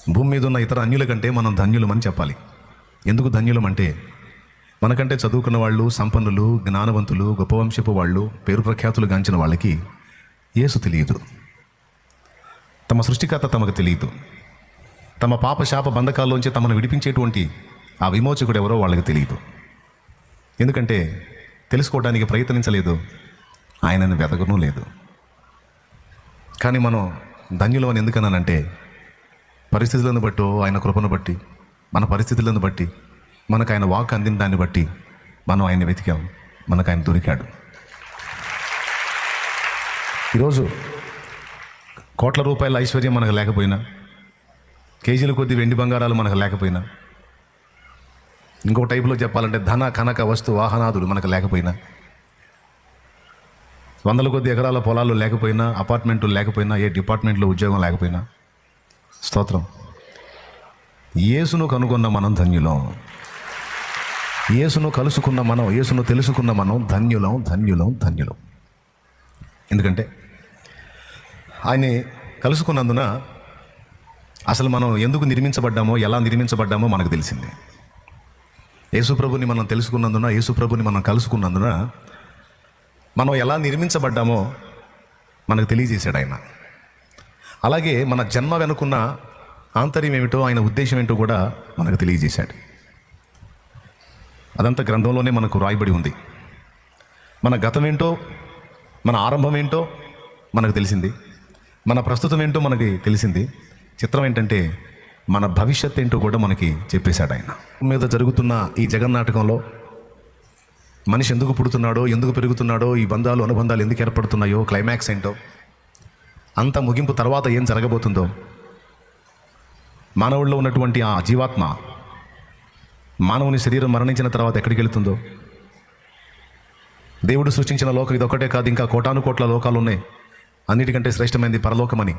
భూమి మీద ఉన్న ఇతర అన్యుల కంటే మనం ధన్యులమని చెప్పాలి. ఎందుకు ధన్యులమంటే, మనకంటే చదువుకున్న వాళ్ళు, సంపన్నులు, జ్ఞానవంతులు, గొప్ప వంశపు వాళ్ళు, పేరు ప్రఖ్యాతులు గాంచిన వాళ్ళకి యేసు తెలియదు. తమ సృష్టికర్త తమకు తెలియదు. తమ పాప శాప బంధకాల్లోంచి తమను విడిపించేటువంటి ఆ విమోచకుడు ఎవరో వాళ్ళకి తెలియదు. ఎందుకంటే తెలుసుకోవడానికి ప్రయత్నించలేదు, ఆయనను వెతకనూ లేదు. కానీ మనం ధన్యులం అని ఎందుకన్నానంటే, పరిస్థితులను బట్టో, ఆయన కృపను బట్టి, మన పరిస్థితులను బట్టి, మనకు ఆయన వాక్ అందిన దాన్ని బట్టి మనం ఆయన వెతికాం, మనకు ఆయన దొరికాడు. ఈరోజు కోట్ల రూపాయల ఐశ్వర్యం మనకు లేకపోయినా, కేజీల కొద్ది వెండి బంగారాలు మనకు లేకపోయినా, ఇంకో టైపులో చెప్పాలంటే ధన కనక వస్తు వాహనాదులు మనకు లేకపోయినా, వందల కొద్ది ఎకరాల పొలాలు లేకపోయినా, అపార్ట్మెంట్లు లేకపోయినా, ఏ డిపార్ట్మెంట్లో ఉద్యోగం లేకపోయినా, స్తోత్రం, యేసును కనుగొన్న మనం ధన్యులం. యేసును కలుసుకున్న మనం, యేసును తెలుసుకున్న మనం ధన్యులం, ధన్యులం, ధన్యులం. ఎందుకంటే ఆయన్ని కలుసుకున్నందున అసలు మనం ఎందుకు నిర్మించబడ్డామో, ఎలా నిర్మించబడ్డామో మనకు తెలిసింది. యేసుప్రభుని మనం తెలుసుకున్నందున, యేసుప్రభుని మనం కలుసుకున్నందున మనం ఎలా నిర్మించబడ్డామో మనకు తెలియజేశాడు ఆయన. అలాగే మన జన్మ వెనుకున్న ఆంతర్యం ఏమిటో, ఆయన ఉద్దేశం ఏంటో కూడా మనకు తెలియజేశాడు. అదంతా గ్రంథంలోనే మనకు రాయబడి ఉంది. మన గతం ఏంటో, మన ఆరంభం ఏంటో మనకు తెలిసింది, మన ప్రస్తుతం ఏంటో మనకి తెలిసింది. చిత్రం ఏంటంటే మన భవిష్యత్ ఏంటో కూడా మనకి చెప్పేశాడు ఆయన. మీద జరుగుతున్న ఈ జగన్నాటకంలో మనిషి ఎందుకు పుడుతున్నాడో, ఎందుకు పెరుగుతున్నాడో, ఈ బంధాలు అనుబంధాలు ఎందుకు ఏర్పడుతున్నాయో, క్లైమాక్స్ ఏంటో, అంత ముగింపు తర్వాత ఏం జరగబోతుందో, మానవుల్లో ఉన్నటువంటి ఆ జీవాత్మ, మానవుని శరీరం మరణించిన తర్వాత ఎక్కడికి వెళుతుందో, దేవుడు సృష్టించిన లోకం ఇదొక్కటే కాదు, ఇంకా కోటాను కోట్ల లోకాలు ఉన్నాయి, అన్నిటికంటే శ్రేష్టమైనది పరలోకమని,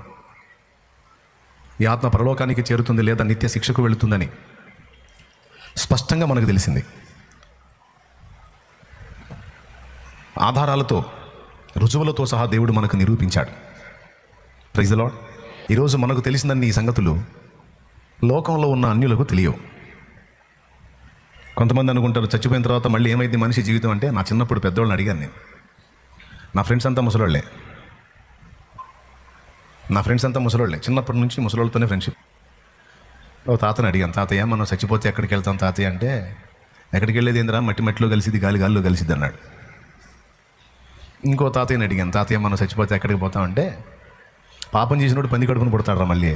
ఈ ఆత్మ పరలోకానికి చేరుతుంది లేదా నిత్య శిక్షకు వెళుతుందని స్పష్టంగా మనకు తెలిసింది. ఆధారాలతో, రుజువులతో సహా దేవుడు మనకు నిరూపించాడు. Praise the lord. ఈరోజు మనకు తెలిసినన్ని ఈ సంగతులు లోకంలో ఉన్న అన్యులకు తెలియవు. కొంతమంది అనుకుంటారు, చచ్చిపోయిన తర్వాత మళ్ళీ ఏమైంది మనిషి జీవితం అంటే. నా చిన్నప్పుడు పెద్దవాళ్ళని అడిగాను నేను. నా ఫ్రెండ్స్ అంతా ముసలోళ్ళే, చిన్నప్పటి నుంచి ముసలోళ్ళతోనే ఫ్రెండ్షిప్. ఓ తాతని అడిగాను, తాతయ్య మనం చచ్చిపోతే ఎక్కడికి వెళ్తాం తాతయ్య అంటే, ఎక్కడికి వెళ్ళేది ఏందిరా, మట్టి మట్టిలో కలిసిది, గాలి గాలిలో కలిసిద్ది అన్నాడు. ఇంకో తాతయ్యని అడిగాను, తాతయ్య మనం చచ్చిపోతే ఎక్కడికి పోతామంటే, పాపం చేసినోడు పంది కడుపును పుడతాడు రా మళ్ళీ.